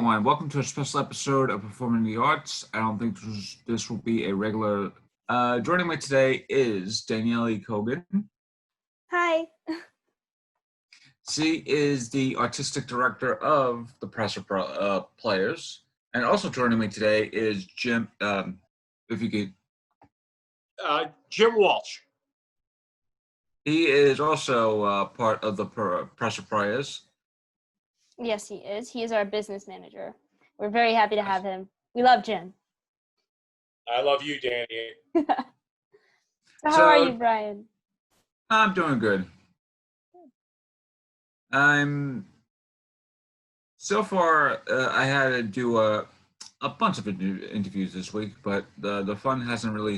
everyone. Welcome to a special episode of Performing the Arts. I don't think this will be a regular. Joining me today is Danielle Kogan. Hi. She is the artistic director of the Pressure Players. And also joining me today is Jim, if you could. Jim Walsh. He is also part of the Pressure Players. Yes, he is. He is our business manager. We're very happy to have him. We love Jim. I love you, Danny. So how are you, Bryan? I'm doing good. So far, I had to do a bunch of interviews this week, but the fun hasn't really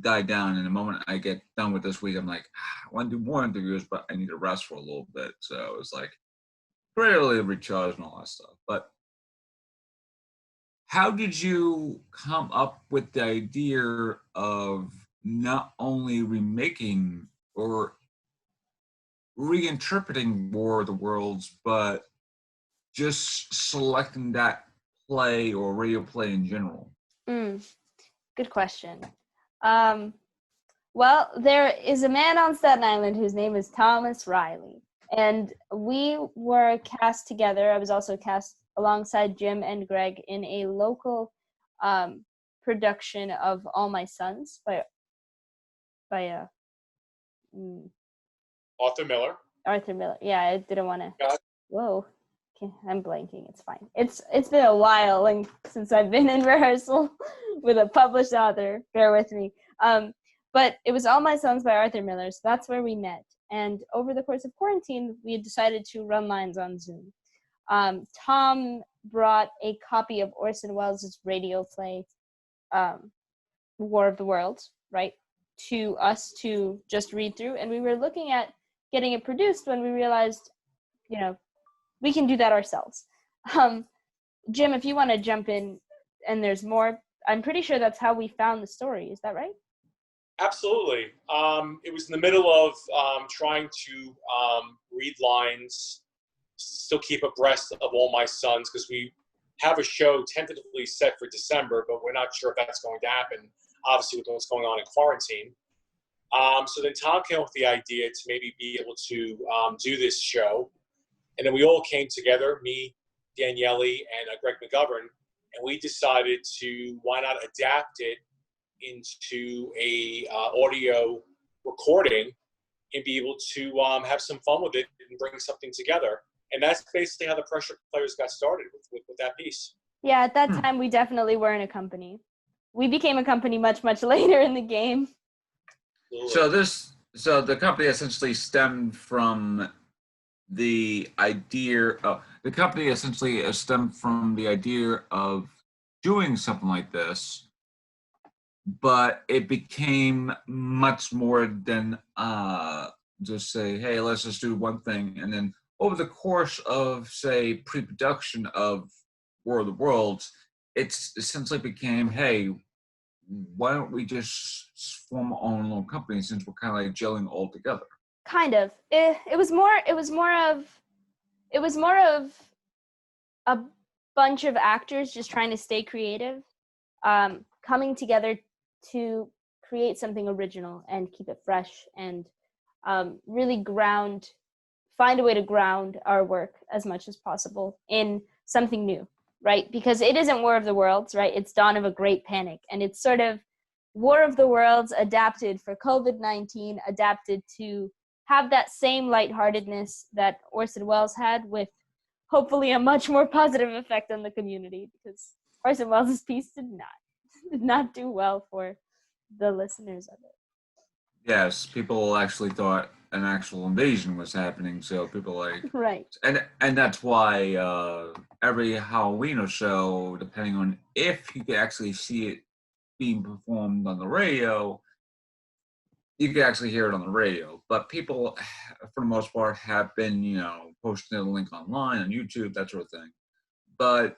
died down. And the moment I get done with this week, I'm like, I want to do more interviews, but I need to rest for a little bit. So it's like, really recharge and all that stuff. But how did you come up with the idea of not only remaking or reinterpreting War of the Worlds, but just selecting that play or radio play in general? Good question. Well, there is a man on Staten Island whose name is Thomas Riley. And we were cast together. I was also cast alongside Jim and Greg in a local production of All My Sons by Arthur Miller. Arthur Miller. Yeah, I didn't want to. Whoa, okay, I'm blanking. It's fine. It's been a while since I've been in rehearsal with a published author. Bear with me. But it was All My Sons by Arthur Miller, so that's where we met. And over the course of quarantine, we had decided to run lines on Zoom. Tom brought a copy of Orson Welles' radio play, War of the Worlds, right, to us to just read through. And we were looking at getting it produced when we realized, we can do that ourselves. Jim, if you want to jump in, and there's more, I'm pretty sure that's how we found the story. Is that right? Absolutely. It was in the middle of trying to read lines, still keep abreast of All My Sons, because we have a show tentatively set for December, but we're not sure if that's going to happen, obviously with what's going on in quarantine. So then Tom came up with the idea to maybe be able to do this show. And then we all came together, me, Danielle, and Greg McGovern, and we decided to, why not adapt it into a audio recording and be able to have some fun with it and bring something together. And that's basically how the Pressure Players got started with that piece. Yeah, at that time, we definitely weren't a company. We became a company much, much later in the game. Absolutely. So the company essentially stemmed from the idea of doing something like this, but it became much more than just say, hey, let's just do one thing. And then over the course of, say, pre-production of War of the Worlds, it's essentially became, hey, why don't we just form our own little company since we're kind of like gelling all together? Kind of. It was more of a bunch of actors just trying to stay creative, coming together to create something original and keep it fresh and really find a way to ground our work as much as possible in something new, right? Because it isn't War of the Worlds, right? It's Dawn of a Great Panic. And it's sort of War of the Worlds adapted for COVID-19, adapted to have that same lightheartedness that Orson Welles had, with hopefully a much more positive effect on the community, because Orson Welles' piece did not do well for the listeners of it. Yes, people actually thought an actual invasion was happening, so people right. And that's why every Halloween or so, depending on if you could actually see it being performed on the radio, you could actually hear it on the radio. But people, for the most part, have been, posting a link online on YouTube, that sort of thing. But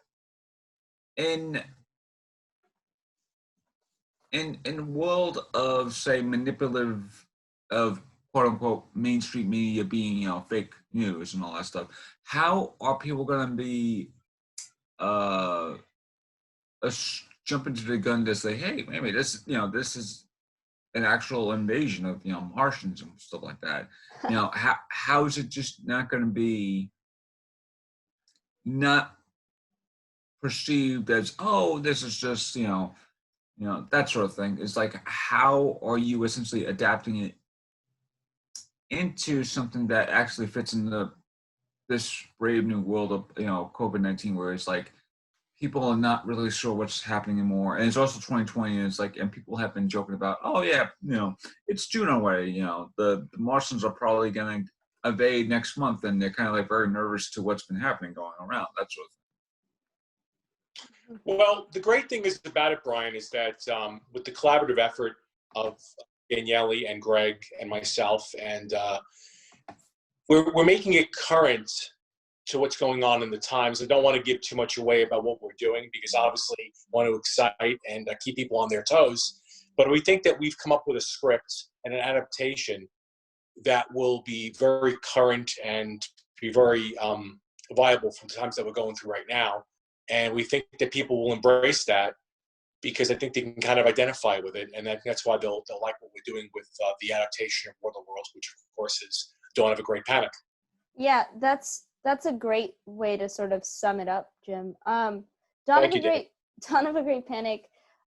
in the world of, say, manipulative, of quote-unquote mainstream media being, fake news and all that stuff, how are people going to be jump into the gun to say, hey, maybe this is an actual invasion of Martians and stuff like that. How is it just not going to be not perceived as, oh, this is just that sort of thing? It's like, how are you essentially adapting it into something that actually fits in this brave new world of COVID-19, where it's like people are not really sure what's happening anymore, and it's also 2020, and it's like, and people have been joking about, oh yeah, it's June already, the Martians are probably going to invade next month, and they're kind of like very nervous to what's been happening going around, that sort of thing. Well, the great thing is about it, Bryan, is that with the collaborative effort of Danielle and Greg and myself, and we're making it current to what's going on in the times. I don't want to give too much away about what we're doing, because obviously we want to excite and keep people on their toes. But we think that we've come up with a script and an adaptation that will be very current and be very viable from the times that we're going through right now. And we think that people will embrace that, because I think they can kind of identify with it. And that's why they'll like what we're doing with the adaptation of War of the Worlds, which of course is Dawn of a Great Panic. Yeah, that's a great way to sort of sum it up, Jim. Dawn of a Great Panic.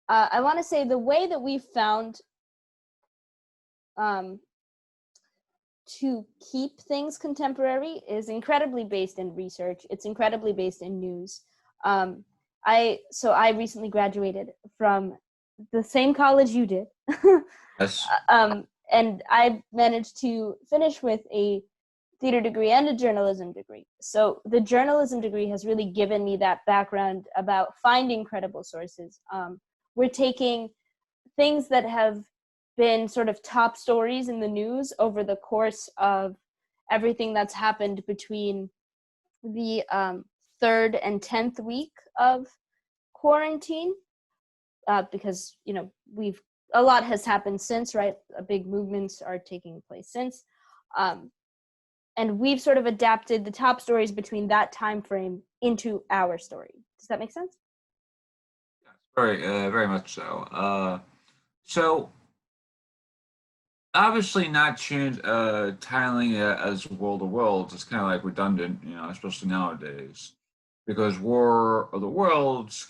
I want to say the way that we found to keep things contemporary is incredibly based in research. It's incredibly based in news. I recently graduated from the same college you did. Yes. And I managed to finish with a theater degree and a journalism degree. So the journalism degree has really given me that background about finding credible sources. We're taking things that have been sort of top stories in the news over the course of everything that's happened between the 3rd and 10th week of quarantine, because a lot has happened since, right? Big movements are taking place since, and we've sort of adapted the top stories between that time frame into our story. Does that make sense? Very much so. So obviously not titling it as World of Worlds is kind of like redundant, especially nowadays, because War of the Worlds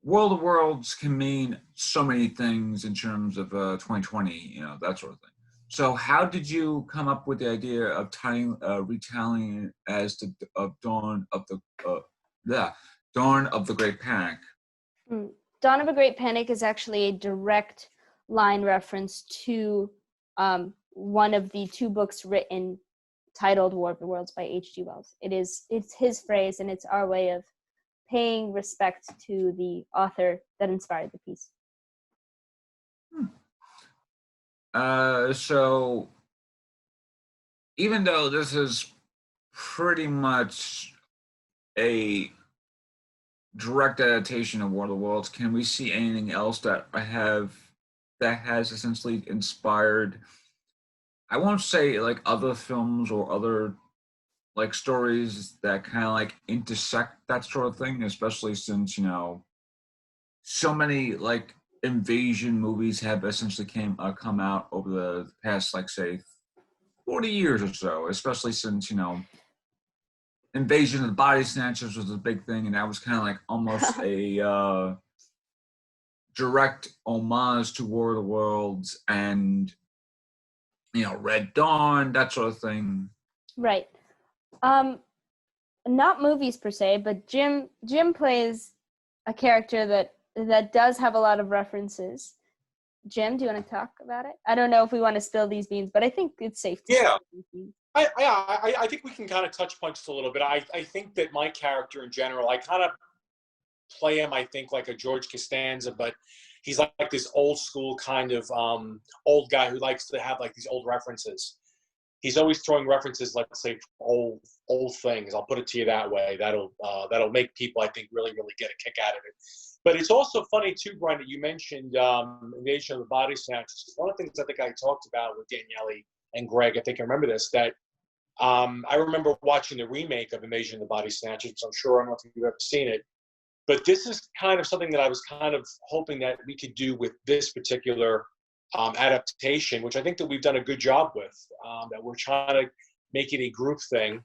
World of Worlds can mean so many things in terms of 2020, that sort of thing. So how did you come up with the idea of retelling it as Dawn of the Great Panic? Dawn of a Great Panic is actually a direct line reference to one of the 2 books written titled War of the Worlds by H.G. Wells. It's his phrase, and it's our way of paying respect to the author that inspired the piece. So even though this is pretty much a direct adaptation of War of the Worlds, can we see anything else that has essentially inspired, I won't say like other films or other like stories that kind of like intersect that sort of thing, especially since so many like invasion movies have essentially come out over the past, like, say 40 years or so, especially since Invasion of the Body Snatchers was a big thing, and that was kind of like almost a direct homage to War of the Worlds and Red Dawn, that sort of thing. Right. Not movies per se, but Jim plays a character that does have a lot of references. Jim, do you want to talk about it? I don't know if we want to spill these beans, but I think it's safe to spill these beans. I think we can kind of touch points a little bit. I think that my character in general, I kind of play him, I think, like a George Costanza, but he's like this old school kind of old guy who likes to have like these old references. He's always throwing references, let's say, old things. I'll put it to you that way. That'll make people, I think, really, really get a kick out of it. But it's also funny too, Bryan, that you mentioned Invasion of the Body Snatchers. One of the things I think I talked about with Danielle and Greg, I think I remember this, that I remember watching the remake of Invasion of the Body Snatchers, which I'm sure I don't know if you've ever seen it. But this is kind of something that I was kind of hoping that we could do with this particular adaptation, which I think that we've done a good job with, that we're trying to make it a group thing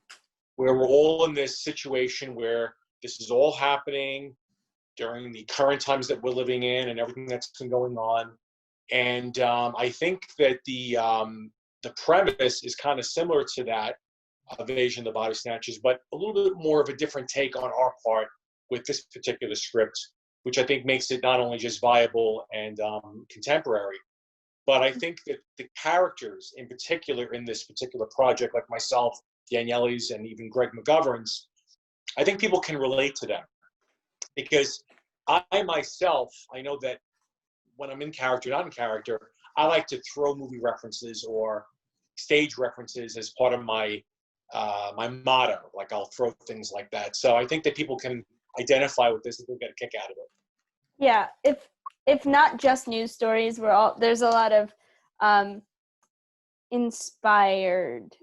where we're all in this situation where this is all happening during the current times that we're living in and everything that's been going on. And I think that the premise is kind of similar to that of Invasion of the Body Snatchers, but a little bit more of a different take on our part with this particular script, which I think makes it not only just viable and contemporary, but I think that the characters in particular in this particular project, like myself, Danielle's, and even Greg McGovern's, I think people can relate to them. Because I myself, I know that when I'm in character, not in character, I like to throw movie references or stage references as part of my my motto. Like I'll throw things like that. So I think that people can identify with this and they'll get a kick out of it. Yeah, if not just news stories, there's a lot of inspired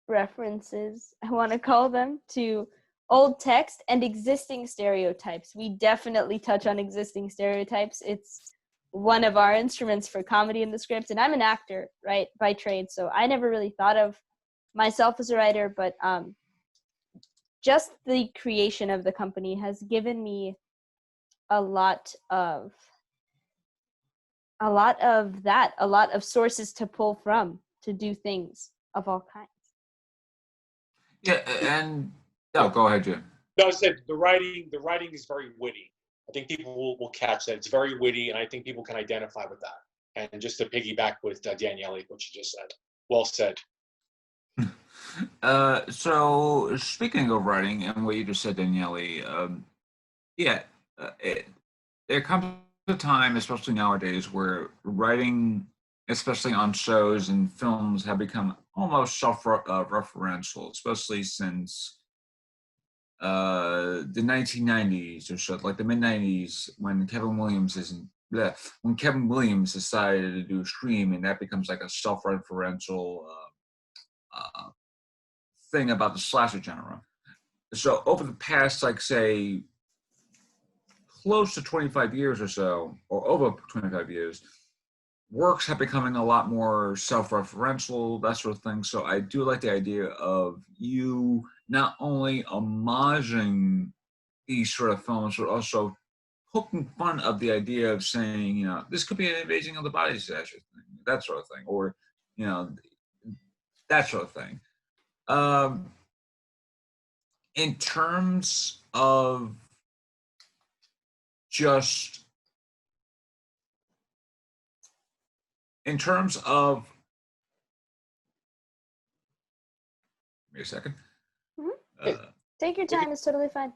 references, I want to call them, to old text and existing stereotypes. We definitely touch on existing stereotypes. It's one of our instruments for comedy in the script, and I'm an actor, right, by trade, so I never really thought of myself as a writer, but just the creation of the company has given me a lot of sources to pull from to do things of all kinds. Yeah, and go ahead, Jim. No, I said the writing is very witty. I think people will catch that. It's very witty, and I think people can identify with that. And just to piggyback with Danielle, what you just said. Well said. So speaking of writing and what you just said, Danielle, there comes a time, especially nowadays, where writing, especially on shows and films, have become almost self-referential, especially since the 1990s or so, like the mid-90s, when Kevin Williams decided to do Scream, and that becomes like a self-referential thing about the slasher genre. So over the past, like, say, close to 25 years or so, or over 25 years, works have becoming a lot more self-referential, that sort of thing. So I do like the idea of you not only homaging these sort of films, but also poking fun of the idea of saying, you know, this could be an Invasion of the Body Snatchers thing, that sort of thing, or, you know, that sort of thing. In terms of just, give me a second. Mm-hmm. Take your time, it's totally fine.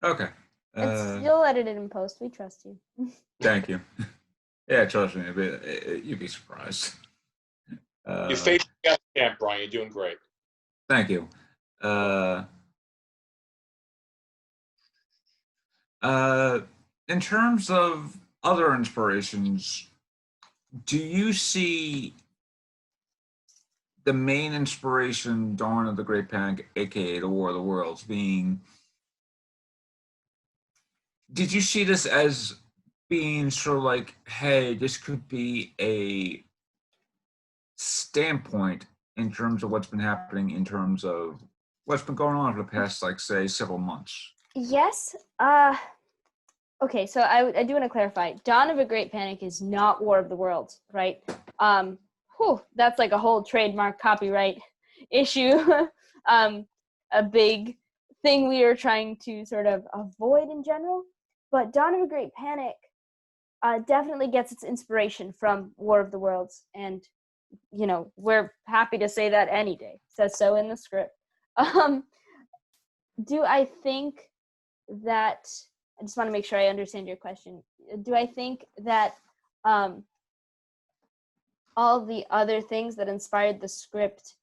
Okay. You'll edit it in post, we trust you. Thank you. Yeah, trust me, you'd be surprised. You're facing the camp, Brian. You're doing great. Thank you. In terms of other inspirations, do you see the main inspiration, Dawn of the Great Panic, aka the War of the Worlds, being? Did you see this as being sort of like, hey, this could be a standpoint in terms of what's been happening, in terms of what's been going on for the past, like, say, several months? Yes. Okay, so I do want to clarify. Dawn of a Great Panic is not War of the Worlds, right? That's like a whole trademark copyright issue. A big thing we are trying to sort of avoid in general. But Dawn of a Great Panic definitely gets its inspiration from War of the Worlds. And, you know, we're happy to say that any day. It says so in the script. Do I think that... I just want to make sure I understand your question. Do I think that all the other things that inspired the script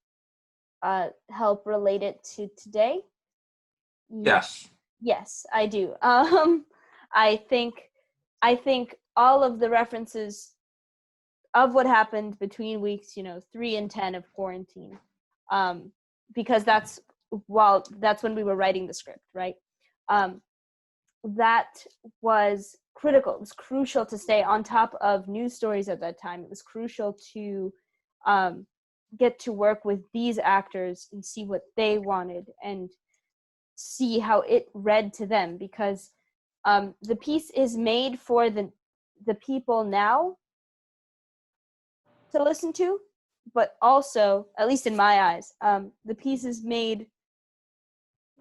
help relate it to today? Yes. Yes, I do. I think all of the references of what happened between weeks, 3 and 10 of quarantine, because that's when we were writing the script, right? That was critical. It was crucial to stay on top of news stories at that time. It was crucial to get to work with these actors and see what they wanted and see how it read to them, because the piece is made for the people now to listen to, but also, at least in my eyes, the piece is made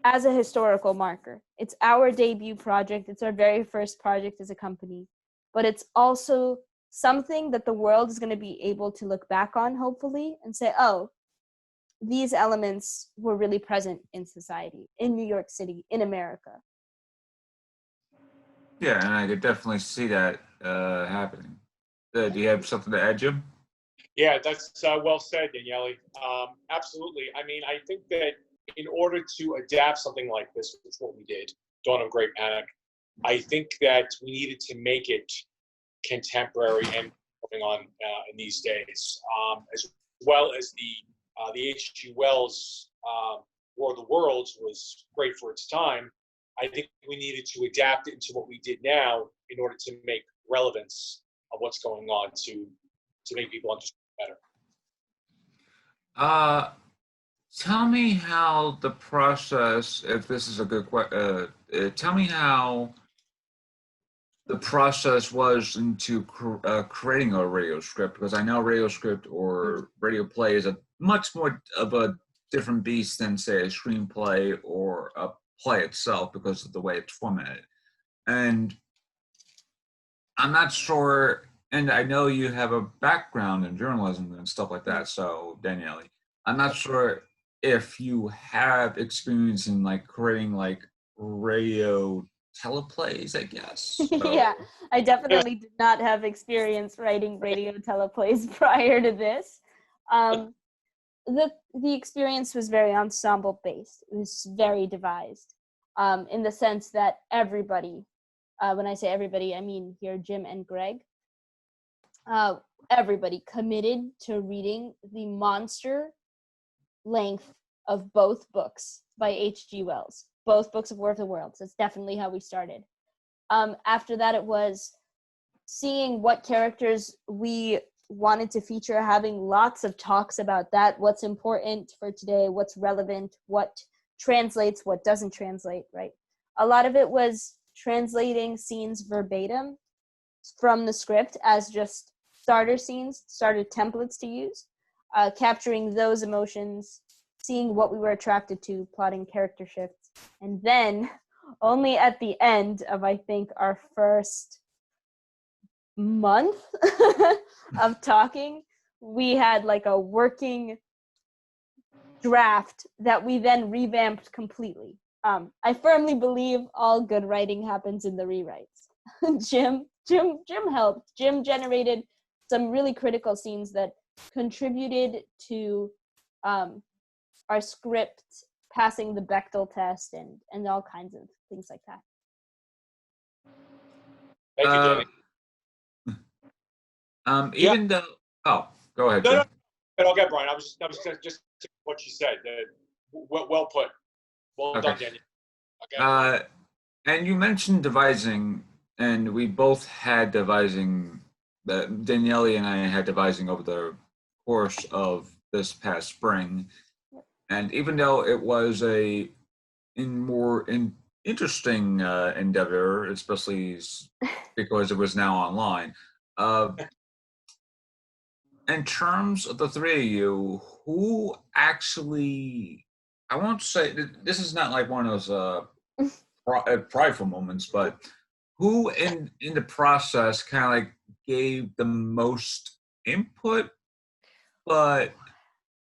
as a historical marker. It's our debut project. It's our very first project as a company, but it's also something that the world is going to be able to look back on, hopefully, and say, oh, these elements were really present in society, in New York City, in America. Yeah, and I could definitely see that happening. Do you have something to add, Jim? Yeah, that's well said, Danielle. Absolutely. I mean, I think that in order to adapt something like this, which is what we did, Dawn of Great Panic, I think that we needed to make it contemporary and going on in these days, as well as the H.G. Wells War of the Worlds was great for its time. I think we needed to adapt it into what we did now in order to make relevance of what's going on to make people understand better. Tell me how the process, if this is a good question, tell me how the process was into creating a radio script, because I know radio script or radio play is a much more of a different beast than, say, a screenplay or a play itself because of the way it's formatted. And I'm not sure, and I know you have a background in journalism and stuff like that, so Danielle, I'm not sure if you have experience in like creating like radio teleplays, I guess. So. Yeah, I definitely did not have experience writing radio teleplays prior to this. The experience was very ensemble based. It was very devised, in the sense that everybody, when I say everybody, I mean here Jim and Greg, everybody committed to reading the monster length of both books by H.G. Wells, both books of War of the Worlds. That's definitely how we started. After that, it was seeing what characters we wanted to feature, having lots of talks about that, what's important for today, what's relevant, what translates, what doesn't translate, right? A lot of it was translating scenes verbatim from the script as just starter scenes, starter templates to use, capturing those emotions, seeing what we were attracted to, plotting character shifts, and then only at the end of, I think, our first month of talking, we had like a working draft that we then revamped completely. I firmly believe all good writing happens in the rewrites. Jim helped. Jim generated some really critical scenes that contributed to our script passing the Bechdel test and all kinds of things like that. Thank you, Danny. Even though, go ahead. No, I'll get Bryan. I was just what you said. Well put. Well done, Daniel. Okay. And you mentioned devising, and we both had devising. Danielle and I had devising over the course of this past spring, and even though it was more interesting endeavor, especially because it was now online. In terms of the three of you, who actually, I won't say, this is not like one of those prideful moments, but who in the process kind of like gave the most input, but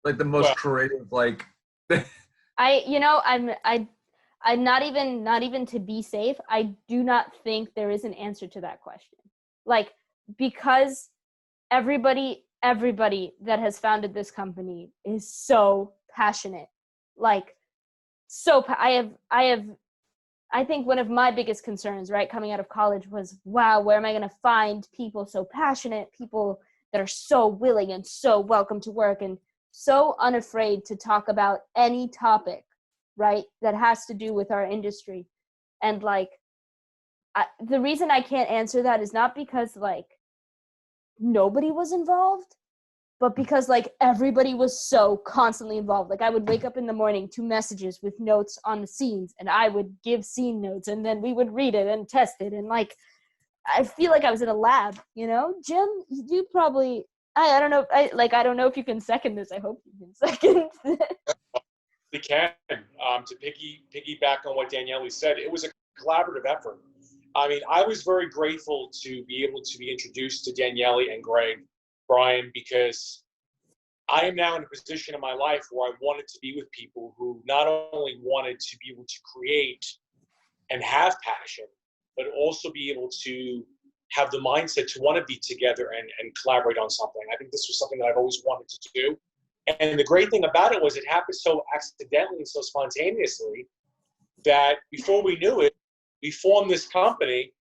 like the most creative, like. I'm not even to be safe. I do not think there is an answer to that question. Like, because everybody that has founded this company is so passionate. Like, I think one of my biggest concerns, right, coming out of college was, wow, where am I going to find people so passionate, people that are so willing and so welcome to work and so unafraid to talk about any topic, right, that has to do with our industry. And like, the reason I can't answer that is not because like nobody was involved, but because like everybody was so constantly involved. Like I would wake up in the morning to messages with notes on the scenes, and I would give scene notes, and then we would read it and test it. And like, I feel like I was in a lab, you know? Jim, you probably, I don't know, I don't know if you can second this. I hope you can second this. We can. To piggyback on what Danielle said, it was a collaborative effort. I mean, I was very grateful to be able to be introduced to Danielle and Bryan, because I am now in a position in my life where I wanted to be with people who not only wanted to be able to create and have passion, but also be able to have the mindset to want to be together and collaborate on something. I think this was something that I've always wanted to do. And the great thing about it was it happened so accidentally and so spontaneously that before we knew it, we formed this company,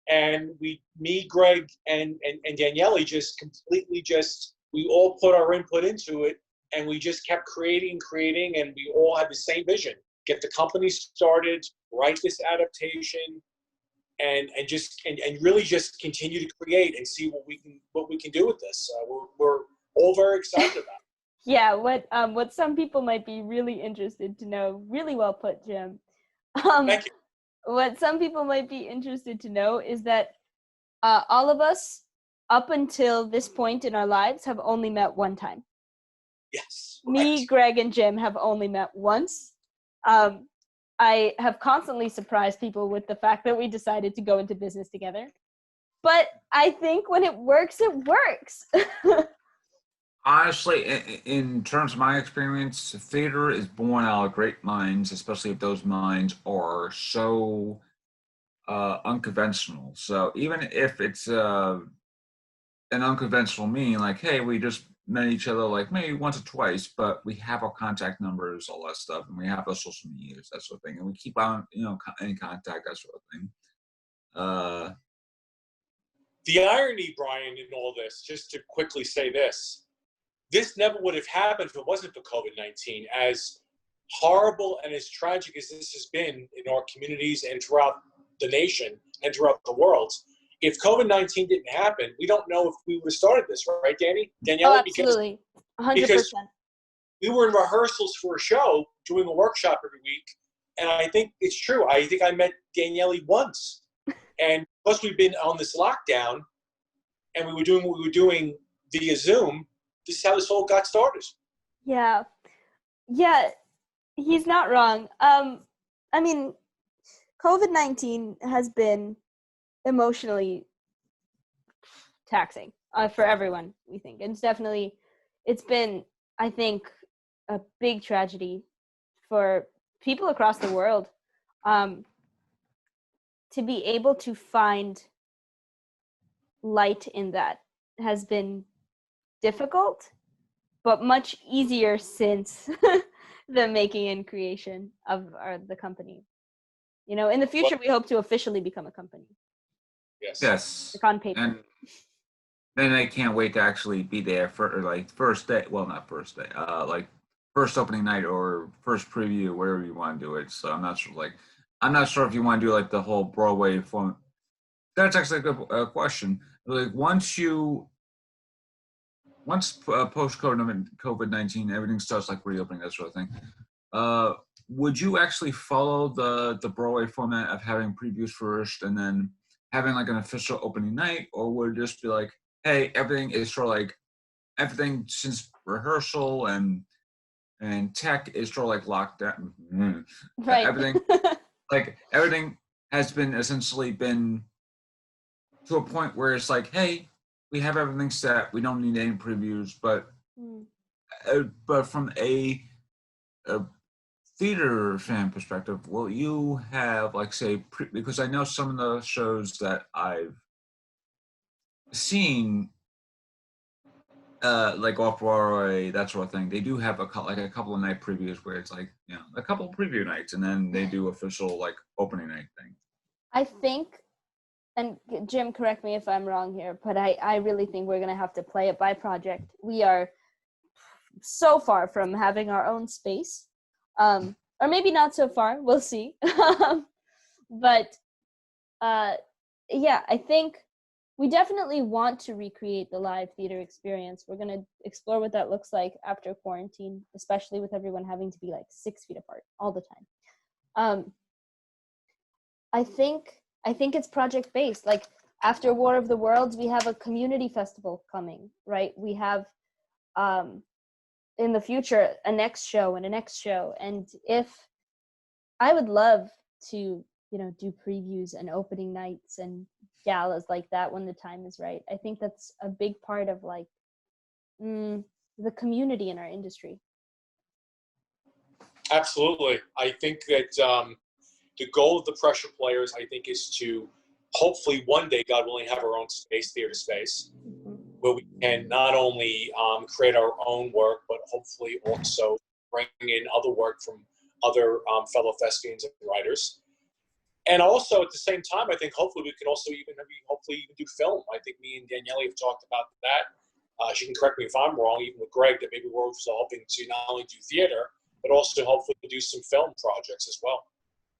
and me, Greg, and Danielle just completely we all put our input into it, and we just kept creating, and we all had the same vision: get the company started, write this adaptation, and really just continue to create and see what we can do with this. We're all very excited about it. Yeah, what some people might be really interested to know, really well put, Jim. Thank you. What some people might be interested to know is that all of us, up until this point in our lives, have only met one time. Yes. Me, Right. Greg, and Jim have only met once. I have constantly surprised people with the fact that we decided to go into business together. But I think when it works, it works. Honestly, in terms of my experience, theater is born out of great minds, especially if those minds are so unconventional. So even if it's an unconventional meaning, like, hey, we just met each other like maybe once or twice, but we have our contact numbers, all that stuff, and we have our social medias, that sort of thing, and we keep on, in contact, that sort of thing. The irony, Bryan, in all this, just to quickly say this never would have happened if it wasn't for COVID-19. As horrible and as tragic as this has been in our communities and throughout the nation and throughout the world, if COVID-19 didn't happen, we don't know if we would have started this, right, Danielle? Oh, absolutely. 100%. Because we were in rehearsals for a show, doing a workshop every week, and I think it's true. I think I met Danielle once. And plus we've been on this lockdown, and we were doing what we were doing via Zoom. This is how this all got started. Yeah, he's not wrong. I mean, COVID-19 has been emotionally taxing for everyone, we think. It's been, I think, a big tragedy for people across the world. To be able to find light in that has been difficult, but much easier since the making and creation of the company. In the future, we hope to officially become a company. Yes. Like on paper. And then I can't wait to actually be there for like first day. Well, not first day. Like first opening night or first preview, wherever you want to do it. So I'm not sure if you want to do like the whole Broadway form. That's actually a good question. Like once post COVID-19, everything starts like reopening, that sort of thing. Would you actually follow the Broadway format of having previews first and then having like an official opening night, or would it just be like, hey, everything is sort of like everything since rehearsal and tech is sort of like locked down. Right. Everything has been essentially been to a point where it's like, hey, we have everything set. We don't need any previews, but from a theater fan perspective, will you have like say because I know some of the shows that I've seen, like off Broadway, that sort of thing, they do have a couple of night previews where it's like a couple of preview nights, and then they do official like opening night thing. I think, and Jim, correct me if I'm wrong here, but I really think we're going to have to play it by project. We are so far from having our own space, or maybe not so far. We'll see. But yeah, I think we definitely want to recreate the live theater experience. We're going to explore what that looks like after quarantine, especially with everyone having to be like 6 feet apart all the time. I think it's project based. Like after War of the Worlds, we have a community festival coming, right? We have in the future a next show and a next show. And if I would love to, do previews and opening nights and galas like that when the time is right. I think that's a big part of like the community in our industry. Absolutely. I think that the goal of the Pressure Players, I think, is to hopefully one day, God willing, have our own space, theater space, where we can not only create our own work, but hopefully also bring in other work from other fellow thespians and writers. And also at the same time, I think hopefully we can also even do film. I think me and Danielle have talked about that. She can correct me if I'm wrong, even with Greg, that maybe we're also hoping to not only do theater, but also hopefully do some film projects as well.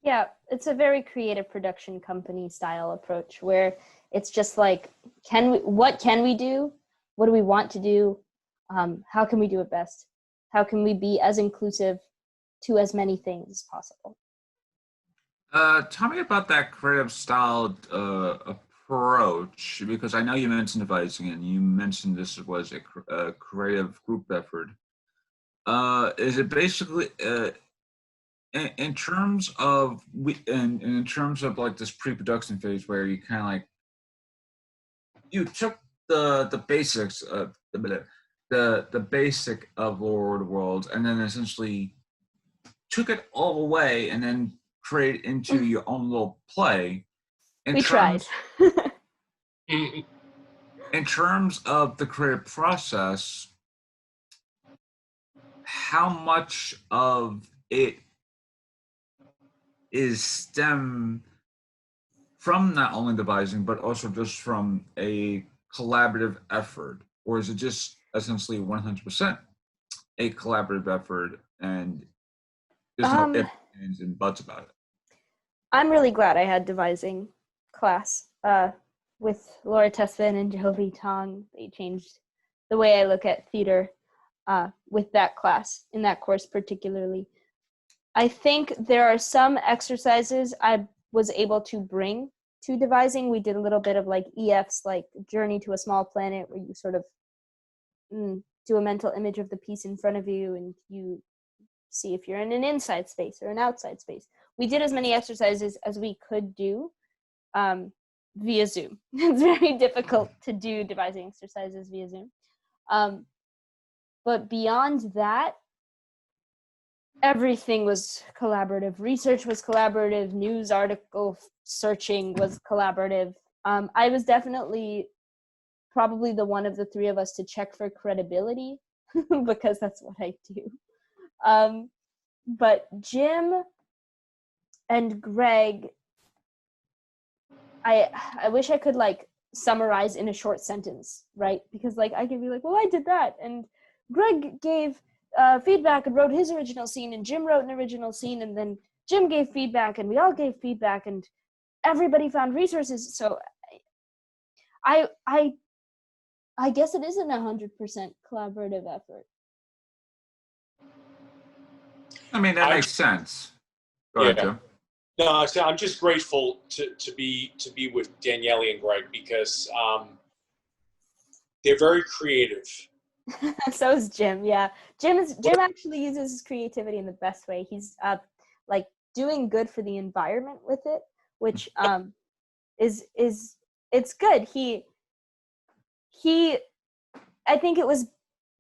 Yeah, it's a very creative production company style approach where it's just like, what can we do? What do we want to do? How can we do it best? How can we be as inclusive to as many things as possible? Tell me about that creative style approach, because I know you mentioned devising and you mentioned this was a creative group effort. Is it basically in terms of in terms of like this pre-production phase where you kind of like you took the basics of the basic of Lord of the Worlds and then essentially took it all away and then create into your own little play. Tried. In terms of the creative process, how much of it is stem from not only devising, but also just from a collaborative effort? Or is it just essentially 100% a collaborative effort and there's no ifs, ands, and buts about it? I'm really glad I had devising class with Laura Tespin and Jovi Tong. They changed the way I look at theater with that class, in that course particularly. I think there are some exercises I was able to bring to devising. We did a little bit of like EF's, like Journey to a Small Planet, where you sort of do a mental image of the piece in front of you and you see if you're in an inside space or an outside space. We did as many exercises as we could do via Zoom. It's very difficult to do devising exercises via Zoom. But beyond that, everything was collaborative. Research was collaborative. News article searching was collaborative. I was definitely probably the one of the three of us to check for credibility because that's what I do. But Jim and Greg, I wish I could like summarize in a short sentence, right? Because like I could be like, well, I did that, and Greg gave feedback and wrote his original scene, and Jim wrote an original scene, and then Jim gave feedback, and we all gave feedback, and everybody found resources. So I guess it isn't 100% collaborative effort. I mean, that makes sense. Go ahead, Jim. No, so I'm just grateful to be with Danielle and Greg because they're very creative. So is Jim. Yeah, Jim actually uses his creativity in the best way. He's like doing good for the environment with it, which is it's good. He I think it was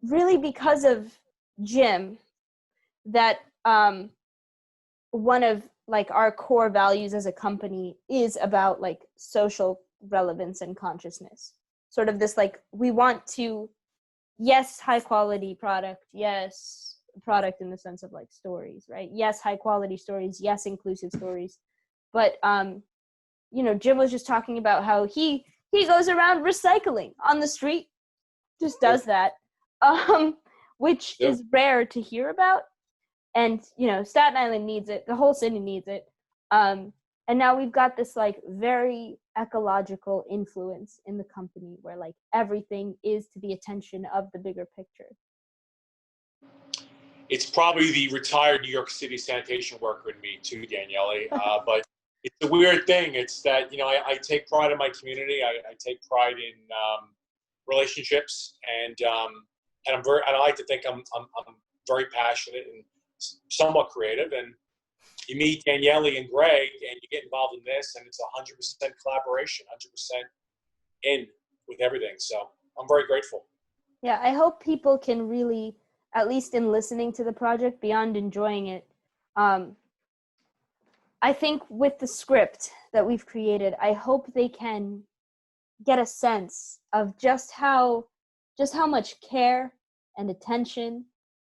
really because of Jim that one of like our core values as a company is about like social relevance and consciousness. Sort of this like, we want to, yes, high quality product, yes, product in the sense of like stories, right? Yes, high quality stories, yes, inclusive stories. But Jim was just talking about how he goes around recycling on the street, just does that. which Yep. is rare to hear about. And, you know, Staten Island needs it. The whole city needs it. And now we've got this like very ecological influence in the company where like everything is to the attention of the bigger picture. It's probably the retired New York City sanitation worker in me too, Danielle. But it's a weird thing. It's that, you know, I take pride in my community. I take pride in relationships, and I like to think I'm very passionate and somewhat creative. And you meet Danielle and Greg, and you get involved in this, and it's 100% collaboration, 100% in with everything. So I'm very grateful. Yeah, I hope people can really, at least in listening to the project, beyond enjoying it, I think with the script that we've created, I hope they can get a sense of just how much care and attention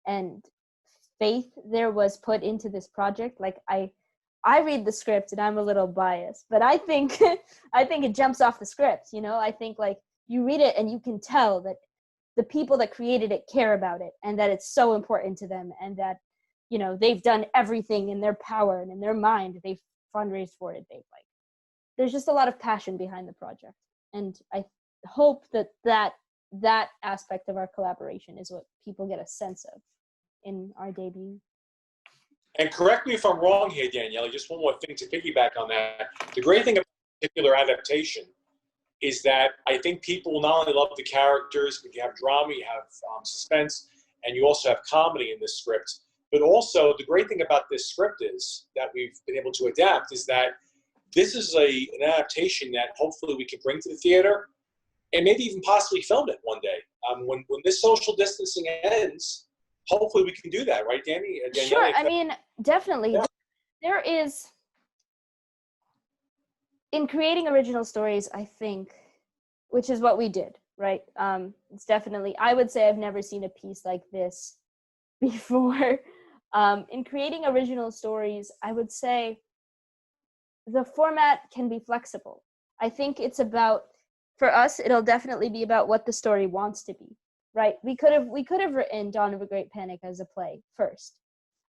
and faith there was put into this project. Like I read the script and I'm a little biased, but I think it jumps off the script, you know? I think like you read it and you can tell that the people that created it care about it and that it's so important to them, and that, you know, they've done everything in their power and in their mind. They've fundraised for it. There's just a lot of passion behind the project. And I hope that aspect of our collaboration is what people get a sense of in our debut. And correct me if I'm wrong here, Danielle, just one more thing to piggyback on that. The great thing about a particular adaptation is that I think people will not only love the characters, but you have drama, you have suspense, and you also have comedy in this script. But also, the great thing about this script is that we've been able to adapt is that this is an adaptation that hopefully we can bring to the theater and maybe even possibly film it one day. When this social distancing ends, hopefully we can do that, right, Danny? Danielle, sure, I mean, definitely. Yeah. There is, in creating original stories, I think, which is what we did, right? It's definitely, I would say I've never seen a piece like this before. In creating original stories, I would say the format can be flexible. I think it's about, for us, it'll definitely be about what the story wants to be, right? We could have written Dawn of a Great Panic as a play first,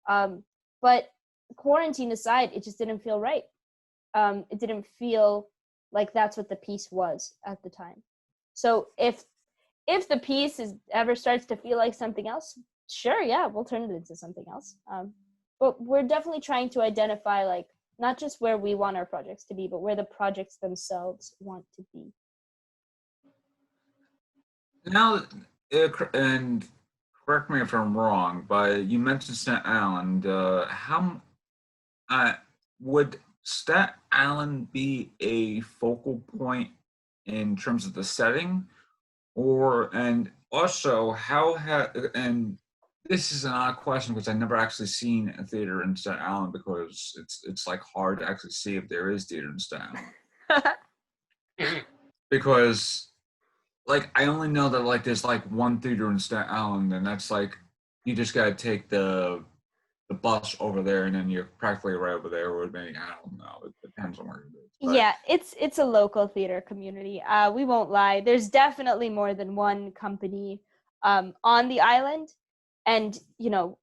but quarantine aside, it just didn't feel right. It didn't feel like that's what the piece was at the time. So if the piece ever starts to feel like something else, sure, yeah, we'll turn it into something else. But we're definitely trying to identify, like, not just where we want our projects to be, but where the projects themselves want to be. Now, and correct me if I'm wrong, but you mentioned Staten Island. How would Staten Island be a focal point in terms of the setting, and also and this is an odd question because I've never actually seen a theater in Staten Island, because it's like hard to actually see if there is theater in Staten Island. Because like I only know that like there's like one theater in Staten Island, and that's like you just gotta take the bus over there, and then you're practically right over there. Or maybe, I don't know. It depends on where it is. But yeah, it's a local theater community. We won't lie. There's definitely more than one company on the island, and you know,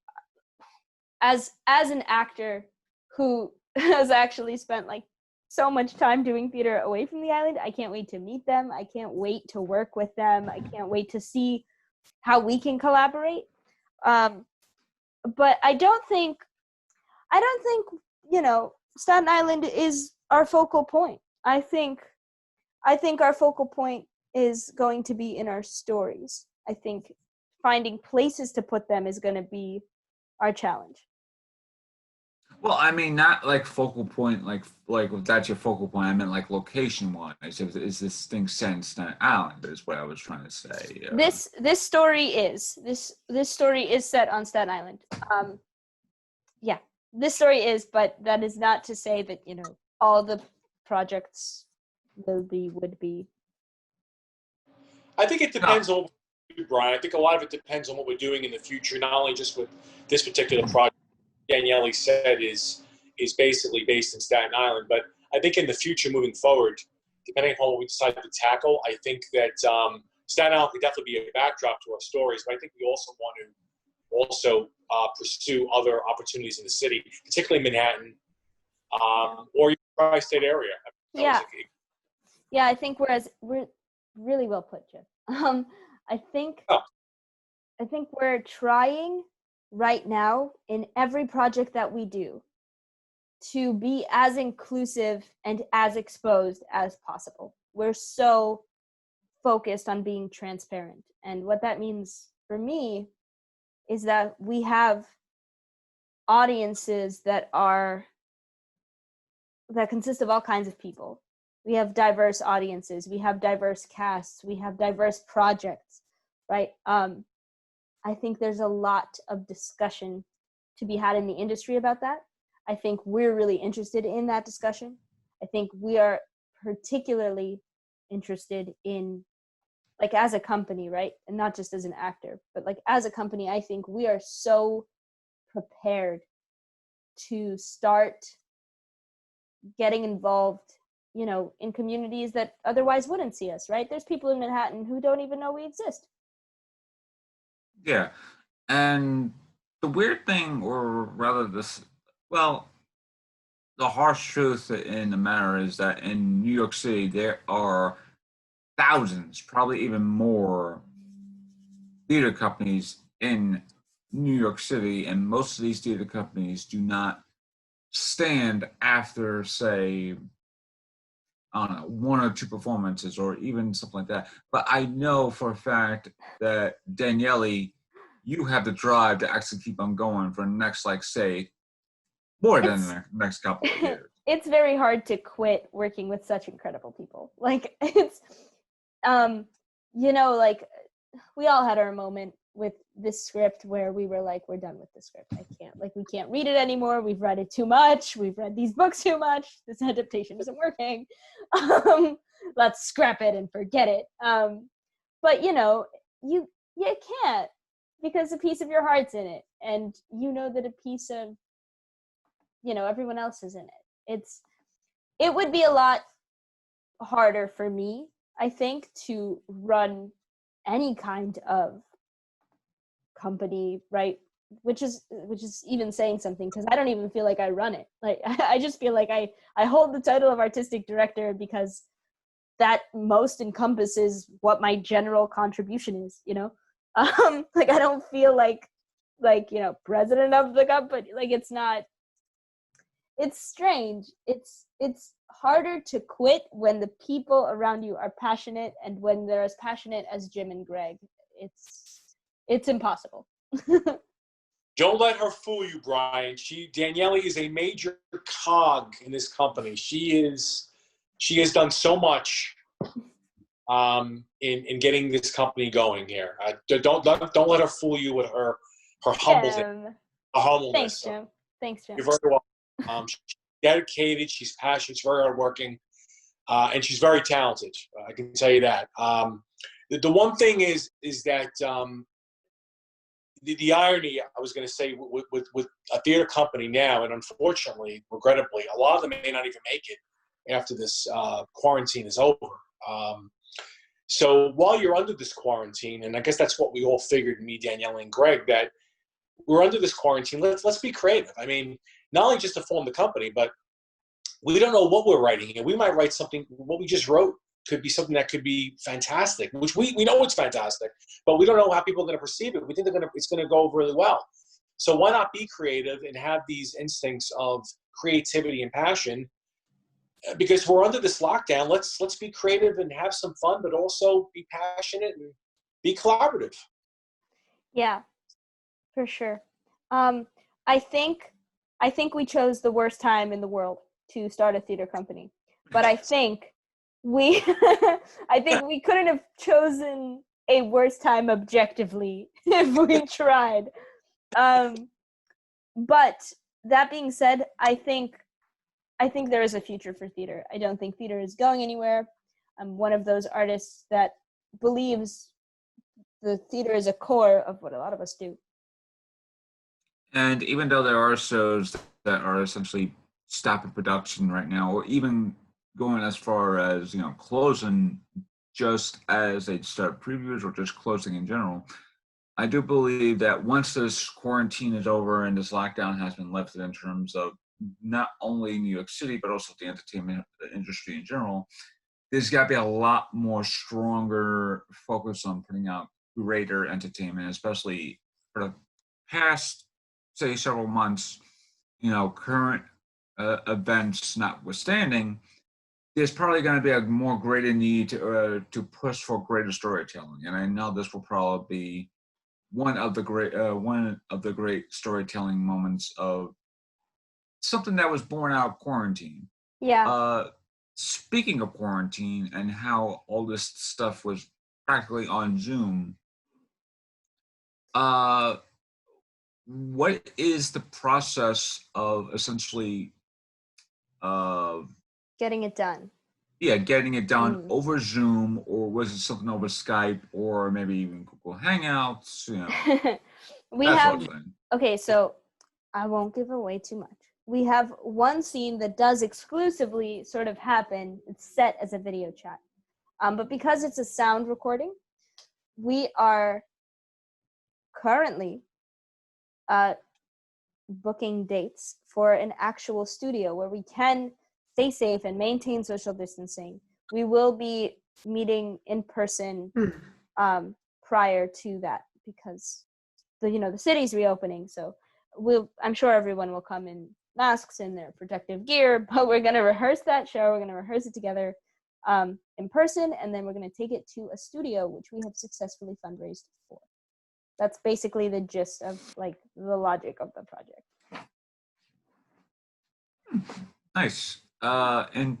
as an actor who has actually spent like so much time doing theater away from the island, I can't wait to meet them. I can't wait to work with them. I can't wait to see how we can collaborate. But I don't think, you know, Staten Island is our focal point. I think our focal point is going to be in our stories. I think finding places to put them is going to be our challenge. well, I mean, not like focal point, like if that's your focal point. I meant like location-wise. Is this thing set in Staten Island? Is what I was trying to say. This story is set on Staten Island. Yeah, this story is, but that is not to say that, you know, all the projects would be. I think it depends on what we do, Brian. I think a lot of it depends on what we're doing in the future, not only just with this particular project Danielle said is basically based in Staten Island, but I think in the future moving forward, depending upon what we decide to tackle, I think that Staten Island could definitely be a backdrop to our stories, but I think we also want to also pursue other opportunities in the city, particularly Manhattan, or your tri-state area. Yeah. Yeah, I think we're really well put, Jim. I think we're trying right now in every project that we do to be as inclusive and as exposed as possible. We're so focused on being transparent. And what that means for me is that we have audiences that consist of all kinds of people. We have diverse audiences, we have diverse casts, we have diverse projects, right? I think there's a lot of discussion to be had in the industry about that. I think we're really interested in that discussion. I think we are particularly interested in, like, as a company, right? And not just as an actor, but like as a company, I think we are so prepared to start getting involved, you know, in communities that otherwise wouldn't see us, right? There's people in Manhattan who don't even know we exist. Yeah. And the weird thing, or rather well, the harsh truth in the matter is that in New York City, there are thousands, probably even more, theater companies in New York City, and most of these theater companies do not stand after, say, I don't know, one or two performances or even something like that. But I know for a fact that Danielle, you have the drive to actually keep on going for the next, like, say, more than the next couple of years. It's very hard to quit working with such incredible people. Like, it's, you know, like, we all had our moment with this script where we were like, we're done with this script. We can't read it anymore. We've read it too much. We've read these books too much. This adaptation isn't working. Let's scrap it and forget it. But, you know, you can't, because a piece of your heart's in it. And you know that a piece of, you know, everyone else is in it. It would be a lot harder for me, I think, to run any kind of company, right? Which is even saying something, because I don't even feel like I run it. Like, I just feel like I hold the title of artistic director because that most encompasses what my general contribution is, you know? Like, I don't feel like, you know, president of the company. Like, it's strange. It's harder to quit when the people around you are passionate, and when they're as passionate as Jim and Greg, it's impossible. Don't let her fool you, Bryan. Danielle is a major cog in this company. She has done so much in getting this company going here. Don't let her fool you with her humbleness. Thanks, Jim. You're very welcome. She's dedicated. She's passionate. She's very hardworking, and she's very talented. I can tell you that. The one thing is that the irony, I was going to say, with a theater company now, and unfortunately, regrettably, a lot of them may not even make it after this quarantine is over. So while you're under this quarantine, and I guess that's what we all figured, me, Danielle, and Greg, that we're under this quarantine. Let's be creative. I mean, not only just to form the company, but we don't know what we're writing here. We might write something. What we just wrote could be something that could be fantastic, which we know it's fantastic, but we don't know how people are going to perceive it. We think it's going to go over really well. So why not be creative and have these instincts of creativity and passion? Because we're under this lockdown, let's be creative and have some fun, but also be passionate and be collaborative. Yeah, for sure. I think we chose the worst time in the world to start a theater company, but I think we couldn't have chosen a worse time objectively if we tried. But that being said, I think there is a future for theater. I don't think theater is going anywhere. I'm one of those artists that believes the theater is a core of what a lot of us do. And even though there are shows that are essentially stopping production right now, or even going as far as, you know, closing just as they start previews, or just closing in general, I do believe that once this quarantine is over and this lockdown has been lifted in terms of not only New York City, but also the entertainment industry in general, there's got to be a lot more stronger focus on putting out greater entertainment, especially for the past, say, several months, current events notwithstanding. There's probably going to be a more greater need to push for greater storytelling, and I know this will probably be one of the great storytelling moments of something that was born out of quarantine. Yeah. Speaking of quarantine and how all this stuff was practically on Zoom, what is the process of essentially Getting it done? Yeah, getting it done over Zoom, or was it something over Skype, or maybe even Google Hangouts? We have, okay, so I won't give away too much. We have one scene that does exclusively sort of happen. It's set as a video chat. But because it's a sound recording, we are currently booking dates for an actual studio where we can stay safe and maintain social distancing. We will be meeting in person prior to that because the city's reopening. So I'm sure everyone will come in masks and their protective gear, but we're going to rehearse that show. We're going to rehearse it together in person, and then we're going to take it to a studio, which we have successfully fundraised for. That's basically the gist of the logic of the project. Nice. And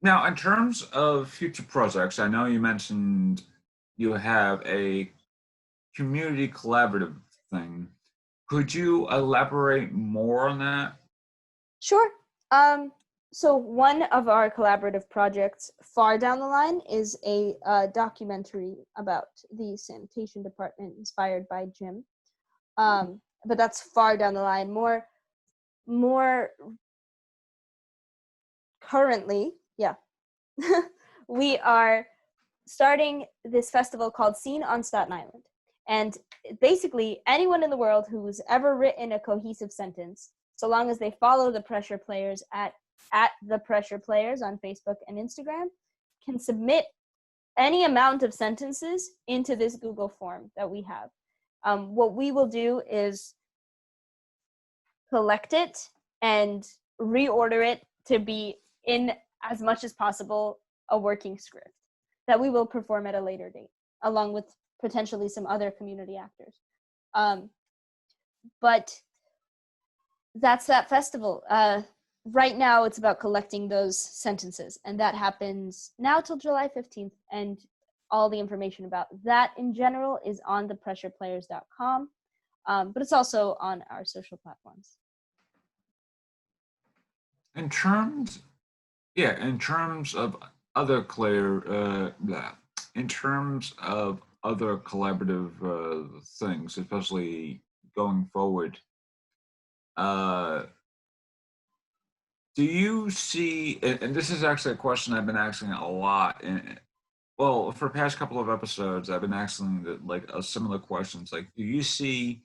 now, in terms of future projects, I know you mentioned you have a community collaborative thing. Could you elaborate more on that? Sure. So one of our collaborative projects far down the line is a documentary about the sanitation department inspired by Jim. But that's far down the line. More currently, yeah. We are starting this festival called Scene on Staten Island. And basically, anyone in the world who's ever written a cohesive sentence, so long as they follow the Pressure Players at the Pressure Players on Facebook and Instagram, can submit any amount of sentences into this Google form that we have. What we will do is collect it and reorder it to be in as much as possible a working script that we will perform at a later date, along with potentially some other community actors. But that's that festival. Right now it's about collecting those sentences, and that happens now till July 15th, and all the information about that in general is on thepressureplayers.com, but it's also on our social platforms. In terms of other collaborative things, especially going forward, do you see, and this is actually a question I've been asking a lot, for the past couple of episodes, I've been asking a similar questions. Do you see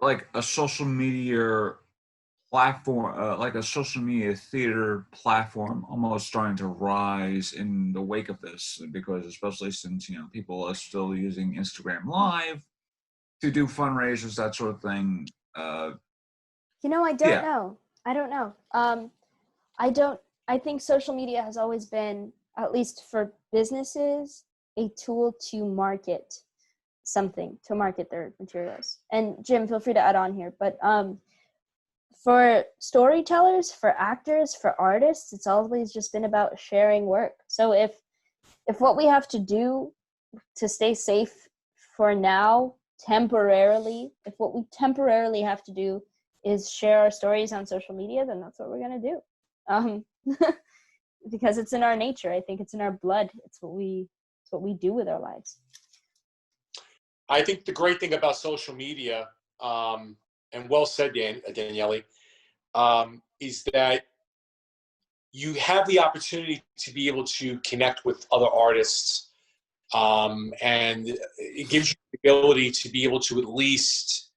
a social media platform, a social media theater platform, almost starting to rise in the wake of this? Because especially since people are still using Instagram Live to do fundraisers, that sort of thing. I don't know. I think social media has always been, at least for businesses, a tool to market something, to market their materials. And Jim, feel free to add on here, but for storytellers, for actors, for artists, it's always just been about sharing work. So if what we have to do to stay safe for now, temporarily, if what we temporarily have to do is share our stories on social media, then that's what we're going to do. Because it's in our nature. I think it's in our blood. It's what we do with our lives. I think the great thing about social media, and well said, Danielle, is that you have the opportunity to be able to connect with other artists And it gives you the ability to be able to at least,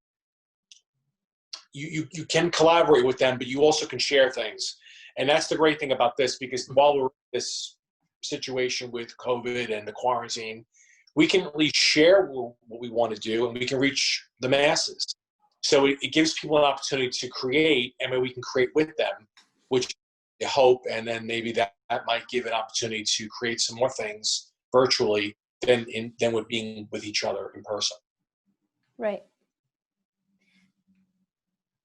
you can collaborate with them, but you also can share things. And that's the great thing about this, because while we're in this situation with COVID and the quarantine, we can at least share what we want to do, and we can reach the masses. So it gives people an opportunity to create, and maybe we can create with them, which I hope, and then maybe that might give an opportunity to create some more things virtually than with being with each other in person. Right.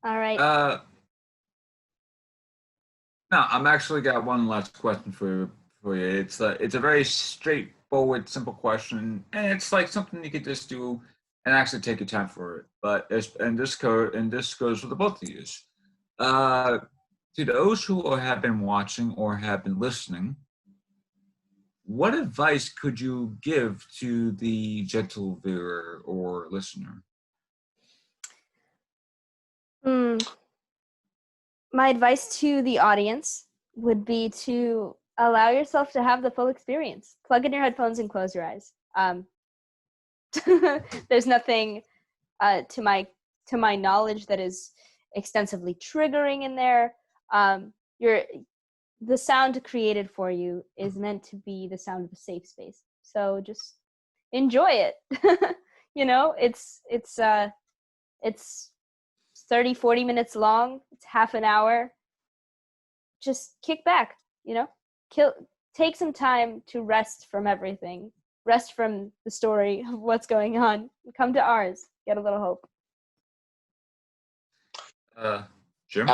All right. Now, I'm actually got one last question for you. It's a very straightforward, simple question, and it's like something you could just do and actually take your time for it. But this goes for the both of you. To those who have been watching or have been listening, what advice could you give to the gentle viewer or listener? My advice to the audience would be to allow yourself to have the full experience. Plug in your headphones and close your eyes. There's nothing to my knowledge that is extensively triggering in there. The sound created for you is meant to be the sound of a safe space. So just enjoy it. It's 30, 40 minutes long. It's half an hour. Just kick back, take some time to rest from everything. Rest from the story of what's going on. Come to ours. Get a little hope. Jim?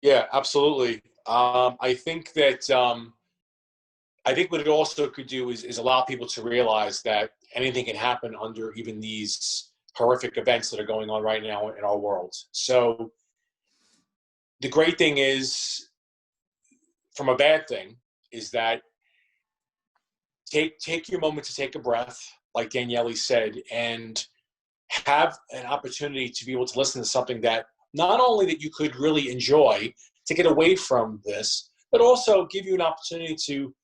Yeah, absolutely. I think what it also could do is allow people to realize that anything can happen under even these horrific events that are going on right now in our world. So the great thing is, from a bad thing, is that take your moment to take a breath, like Danielle said, and have an opportunity to be able to listen to something that not only that you could really enjoy to get away from this, but also give you an opportunity to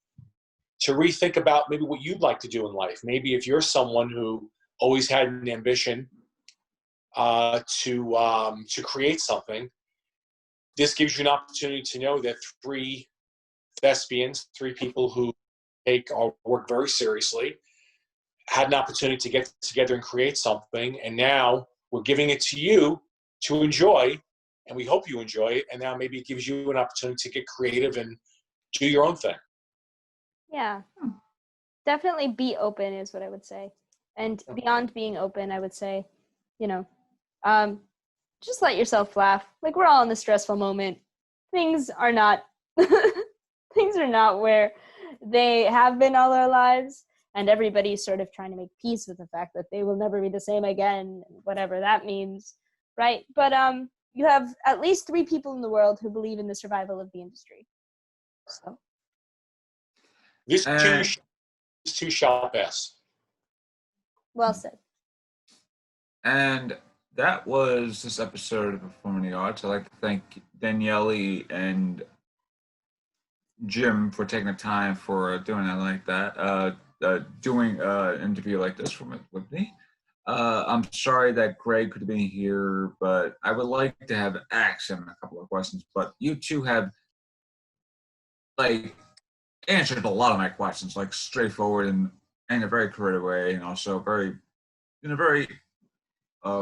rethink about maybe what you'd like to do in life. Maybe if you're someone who always had an ambition to create something, this gives you an opportunity to know that three thespians, three people who take our work very seriously, had an opportunity to get together and create something, and now we're giving it to you to enjoy, and we hope you enjoy it, and now maybe it gives you an opportunity to get creative and do your own thing. Yeah. Definitely be open is what I would say. And beyond being open, I would say, just let yourself laugh. Like, we're all in the stressful moment. Things are not where they have been all our lives, and everybody's sort of trying to make peace with the fact that they will never be the same again, whatever that means, right? But you have at least 3 people in the world who believe in the survival of the industry. So this too shall pass. Well said. And that was this episode of Performing the Arts. I'd like to thank Danielle and Jim for taking the time for doing that like that, doing an interview like this with me. I'm sorry that Greg could have been here, but I would like to have asked him a couple of questions. But you two have answered a lot of my questions, straightforward and in a very creative way, and also in a very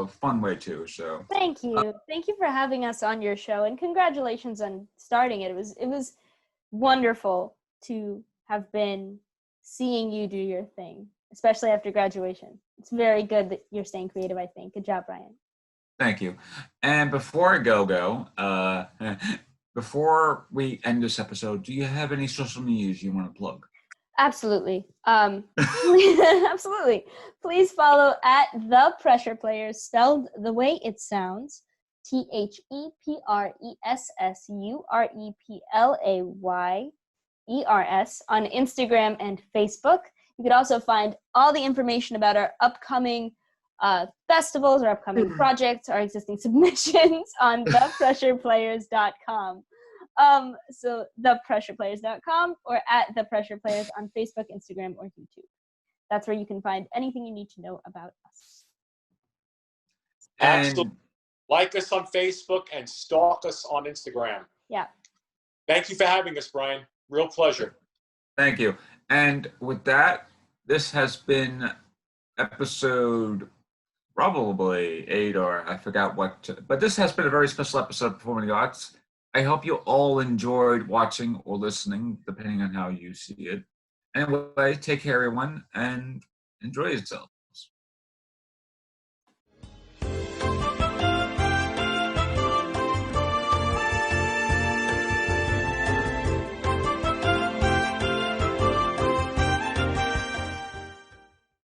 fun way too. So thank you for having us on your show, and congratulations on starting it. It was wonderful to have been seeing you do your thing, especially after graduation. It's very good that you're staying creative, I think. Good job, Bryan. Thank you. And before I go, before we end this episode, do you have any social medias you want to plug? Absolutely. Absolutely. Please follow at The Pressure Players, spelled the way it sounds. ThePressureplayers on Instagram and Facebook. You could also find all the information about our upcoming festivals, our upcoming projects, our existing submissions on thepressureplayers.com. So thepressureplayers.com or at The Pressure Players on Facebook, Instagram, or YouTube. That's where you can find anything you need to know about us. Absolutely. And Like us on Facebook and stalk us on Instagram. Yeah. Thank you for having us, Bryan. Real pleasure. thank you. And with that, this has been episode probably 8, or I forgot what, but this has been a very special episode of Performing the Arts. I hope you all enjoyed watching or listening, depending on how you see it. Anyway, take care, everyone, and enjoy yourself.